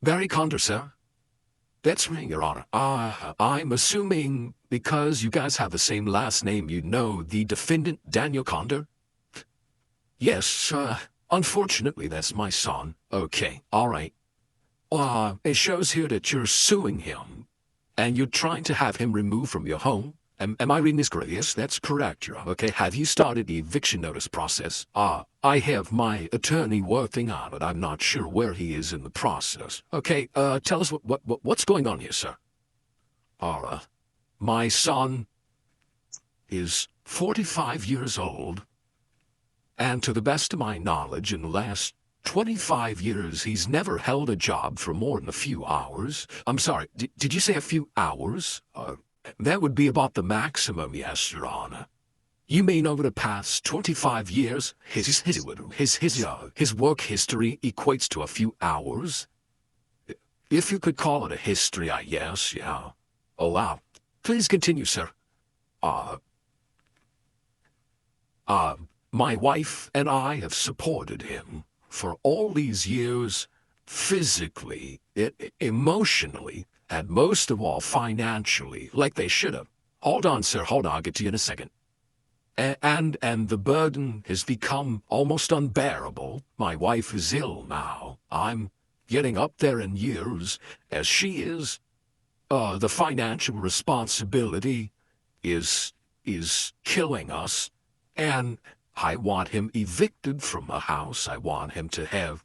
Barry Condor, sir. That's me, Your Honor. I'm assuming because you guys have the same last name, you know the defendant, Daniel Condor? Yes, unfortunately, that's my son. Okay, all right. It shows here that you're suing him, and you're trying to have him removed from your home. Am I reading this correctly? Yes, that's correct, Your Honor. Okay, have you started the eviction notice process? I have my attorney working on it. I'm not sure where he is in the process. Okay, tell us what's going on here, sir. My son is 45 years old, and to the best of my knowledge, in the last 25 years, he's never held a job for more than a few hours. I'm sorry, did you say a few hours? That would be about the maximum, yes, Your Honor. You mean over the past 25 years, his work history equates to a few hours? If you could call it a history, I guess, yeah. Oh, wow. Please continue, sir. My wife and I have supported him for all these years, physically, emotionally, and most of all, financially, like they should have. Hold on, sir, hold on, I'll get to you in a second. And the burden has become almost unbearable. My wife is ill now. I'm getting up there in years, as she is. The financial responsibility is killing us, and I want him evicted from the house. I want him to have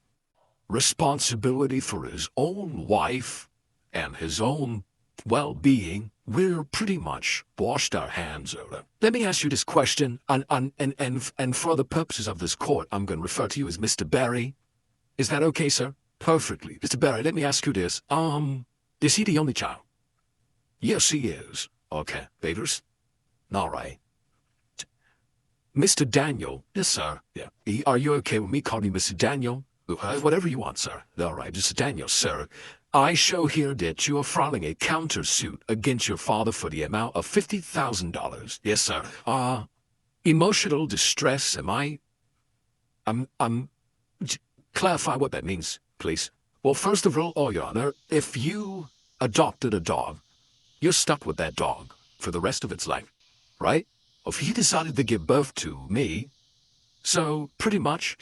responsibility for his own wife and his own well-being. We're pretty much washed our hands of it. Let me ask you this question, and for the purposes of this court, I'm going to refer to you as Mr. Barry. Is that okay, sir? Perfectly. Mr. Barry, let me ask you this. Is he the only child? Yes, he is. Okay. Favors? All right. Mr. Daniel. Yes, sir. Yeah. Are you okay with me calling you Mr. Daniel? Whatever you want, sir. All right, Mr. Daniel, sir. I show here that you are filing a countersuit against your father for the amount of $50,000. Yes, sir. Emotional distress, clarify what that means, please. Well, first of all, Your Honor, if you adopted a dog, you're stuck with that dog for the rest of its life, right? If he decided to give birth to me, so pretty much,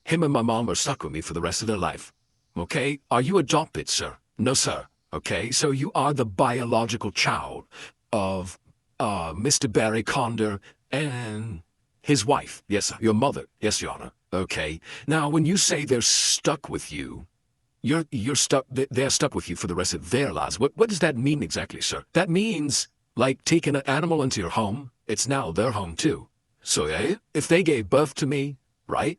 him and my mom are stuck with me for the rest of their life. Okay? Are you adopted, sir? No, sir. Okay? So you are the biological child of Mr. Barry Condor and his wife. Yes, sir. Your mother. Yes, Your Honor. Okay. Now, when you say they're stuck with you, you're stuck. They're stuck with you for the rest of their lives. What does that mean exactly, sir? That means like taking an animal into your home. It's now their home too. So if they gave birth to me, right?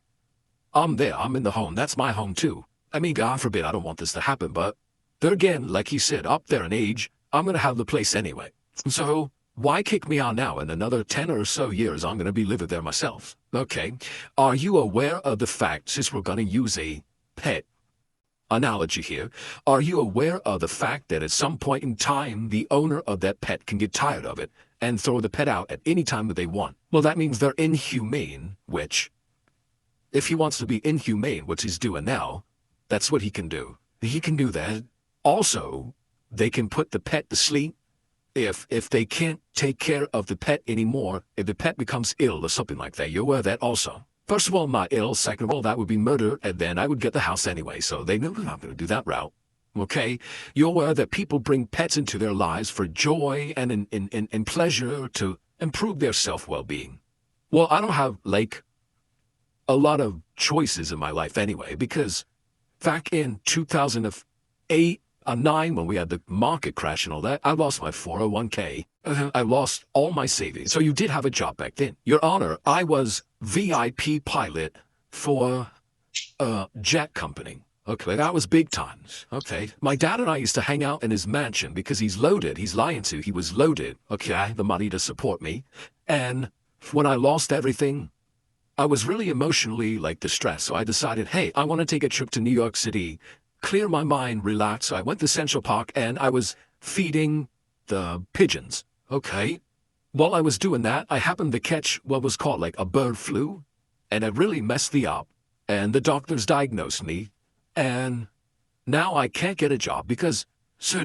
I'm there. I'm in the home. That's my home too. I mean, God forbid, I don't want this to happen, but there again, like he said, up there in age, I'm going to have the place anyway. So why kick me out now? In another 10 or so years, I'm going to be living there myself. Okay. Are you aware of the fact, since we're going to use a pet analogy here, are you aware of the fact that at some point in time, the owner of that pet can get tired of it and throw the pet out at any time that they want? Well, that means they're inhumane, which, if he wants to be inhumane, which he's doing now, that's what he can do. He can do that. Also, they can put the pet to sleep if they can't take care of the pet anymore, if the pet becomes ill or something like that. You're aware of that also. First of all, not ill. Second of all, that would be murder, and then I would get the house anyway, so they know I'm not going to do that route. Okay? You're aware that people bring pets into their lives for joy and in pleasure to improve their self-well-being. Well, I don't have, like, a lot of choices in my life anyway, because back in 2008 or 9, when we had the market crash and all that, I lost my 401k. I lost all my savings. So you did have a job back then. Your Honor, I was VIP pilot for a jet company. Okay, that was big times. Okay, my dad and I used to hang out in his mansion because he's loaded. He's lying to. He was loaded. Okay, I had the money to support me. And when I lost everything, I was really emotionally, like, distressed. So I decided, hey, I want to take a trip to New York City, clear my mind, relax. So I went to Central Park and I was feeding the pigeons. Okay. While I was doing that, I happened to catch what was called like a bird flu, and it really messed me up. And the doctors diagnosed me, and Now I can't get a job because, so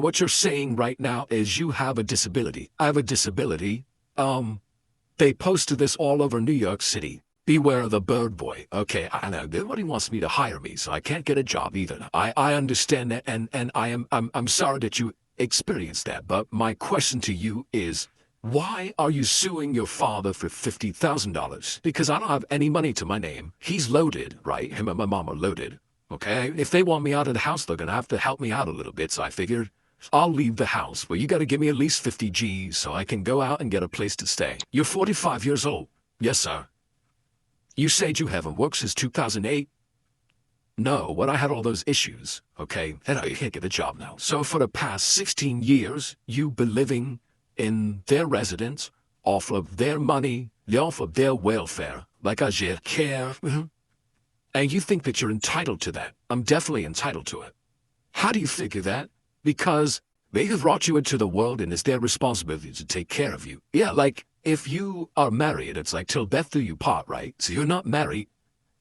what you're saying right now is you have a disability. I have a disability. They posted this all over New York City. Beware of the bird boy. Okay, I know nobody wants me to hire me, so I can't get a job either. I understand that, and I'm sorry that you experienced that. But my question to you is, why are you suing your father for $50,000? Because I don't have any money to my name. He's loaded, right? Him and my mom are loaded. Okay, if they want me out of the house, they're gonna have to help me out a little bit. So I figured I'll leave the house, but you gotta give me at least 50 G's so I can go out and get a place to stay. You're 45 years old. Yes, sir. You said you haven't worked since 2008? No, when I had all those issues, okay, and I can't get a job now. So for the past 16 years, you've been living in their residence, off of their money, off of their welfare, like I should care. And you think that you're entitled to that. I'm definitely entitled to it. How do you figure that? Because they have brought you into the world and it's their responsibility to take care of you. Yeah, like if you are married, it's like till death do you part, right? So you're not married.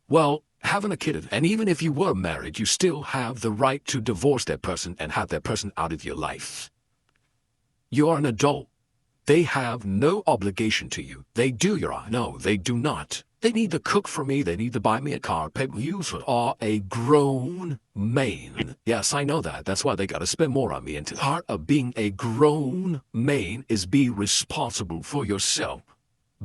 Well, having a kid, and even if you were married, you still have the right to divorce that person and have that person out of your life. You are an adult. They have no obligation to you. They do, Your Honor. No, they do not. They need to cook for me. They need to buy me a car. You are a grown man. Yes, I know that. That's why they got to spend more on me. And part of being a grown man is be responsible for yourself.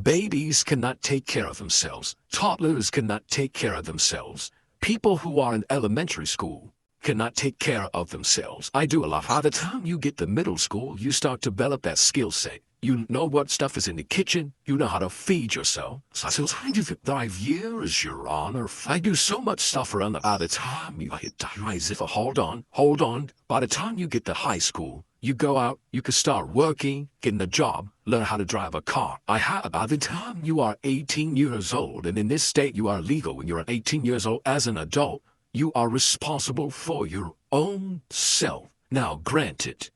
Babies cannot take care of themselves. Toddlers cannot take care of themselves. People who are in elementary school cannot take care of themselves. I do a lot. By the time you get to middle school, you start to develop that skill set. You know what stuff is in the kitchen. You know how to feed yourself. So 25 years, Your Honor. I do so much stuff around by the time you hit hold on. By the time you get to high school, you go out, you can start working, getting a job, learn how to drive a car. By the time you are 18 years old, and in this state you are legal when you're 18 years old as an adult, you are responsible for your own self. Now, granted,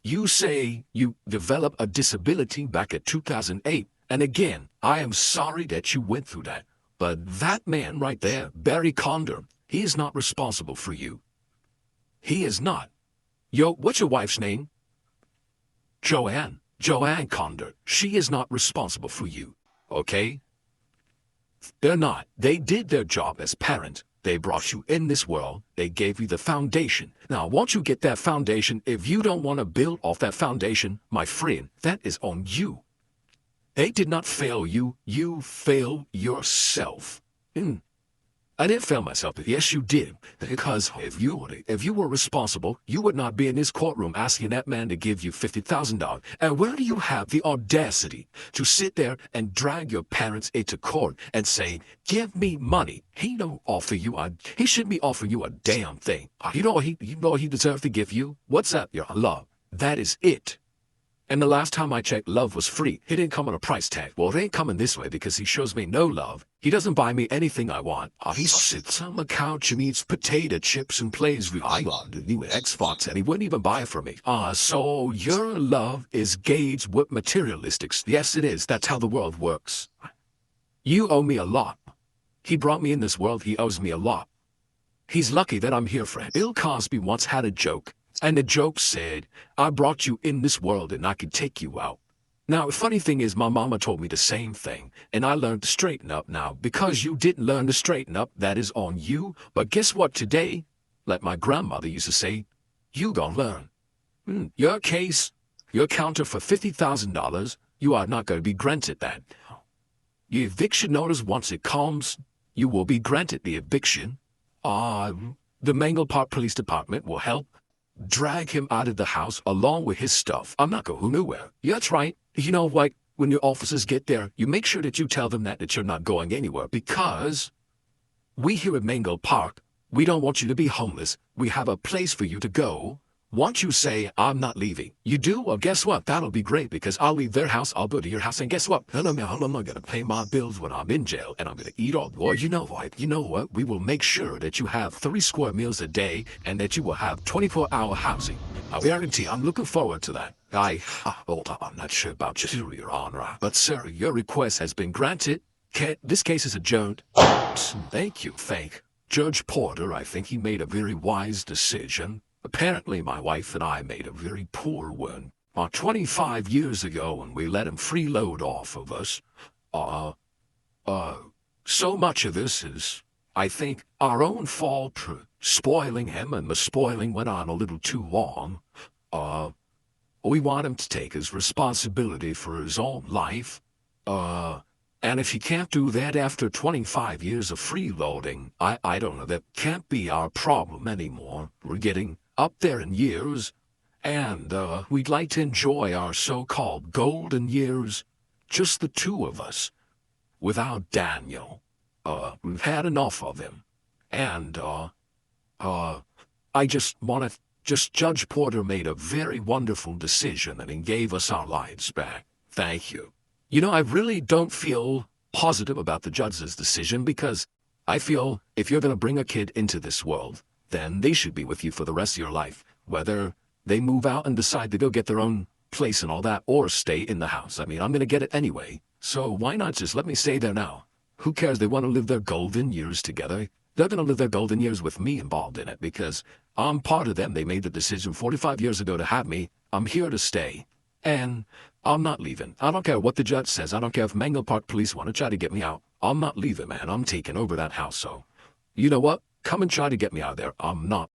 you say you developed a disability back in 2008, and again, I am sorry that you went through that. But that man right there, Barry Condor, he is not responsible for you. He is not. Yo, what's your wife's name? Joanne Condor. She is not responsible for you, okay? They're not. They did their job as parents. They brought you in this world. They gave you the foundation. Now, once you get that foundation, if you don't want to build off that foundation, my friend, that is on you. They did not fail you. You failed yourself. I didn't fail myself, but yes, you did. Because if you were responsible, you would not be in this courtroom asking that man to give you $50,000. And where do you have the audacity to sit there and drag your parents into court and say, give me money? He don't offer you he shouldn't be offering you a damn thing. You know what he deserves to give you? What's that? Your love. That is it. And the last time I checked, love was free. It didn't come on a price tag. Well, it ain't coming this way because he shows me no love. He doesn't buy me anything I want. He sits on the couch and eats potato chips and plays with the new Xbox, and he wouldn't even buy it for me. So your love is gauged with materialistics. Yes, it is. That's how the world works. You owe me a lot. He brought me in this world. He owes me a lot. He's lucky that I'm here for him. Bill Cosby once had a joke. And the joke said, I brought you in this world and I can take you out. Now, the funny thing is my mama told me the same thing, and I learned to straighten up. Now, because you didn't learn to straighten up, that is on you. But guess what today? Like my grandmother used to say, you gonna learn. Your case, your counter for $50,000, you are not going to be granted that. Your eviction notice, once it comes, you will be granted the eviction. The Mangle Park Police Department will help drag him out of the house along with his stuff. I'm not going nowhere. Yeah, that's right. You know, like when your officers get there, you make sure that you tell them that you're not going anywhere, because we here at Mangle Park, we don't want you to be homeless. We have a place for you to go. Once you say, I'm not leaving, you do? Well, guess what? That'll be great, because I'll leave their house, I'll go to your house, and guess what? I'm not going to pay my bills when I'm in jail, and I'm going to eat all. Or you know what? We will make sure that you have 3 square meals a day, and that you will have 24-hour housing. I guarantee I'm looking forward to that. I'm not sure about you, Your Honor, but sir, your request has been granted. This case is adjourned. Thank you. Judge Porter, I think he made a very wise decision. Apparently, my wife and I made a very poor one. 25 years ago when we let him freeload off of us. So much of this is, I think, our own fault for spoiling him, and the spoiling went on a little too long. We want him to take his responsibility for his own life. And if he can't do that after 25 years of freeloading, I don't know, that can't be our problem anymore. We're getting up there in years, and we'd like to enjoy our so-called golden years, just the two of us, without Daniel. We've had enough of him. And, I just want to, Judge Porter made a very wonderful decision, and he gave us our lives back. Thank you. You know, I really don't feel positive about the judge's decision, because I feel if you're going to bring a kid into this world, then they should be with you for the rest of your life, whether they move out and decide to go get their own place and all that, or stay in the house. I mean, I'm going to get it anyway, so why not just let me stay there now? Who cares? They want to live their golden years together. They're going to live their golden years with me involved in it, because I'm part of them. They made the decision 45 years ago to have me. I'm here to stay, and I'm not leaving. I don't care what the judge says. I don't care if Mango Park police want to try to get me out. I'm not leaving, man. I'm taking over that house, so you know what? Come and try to get me out of there. I'm not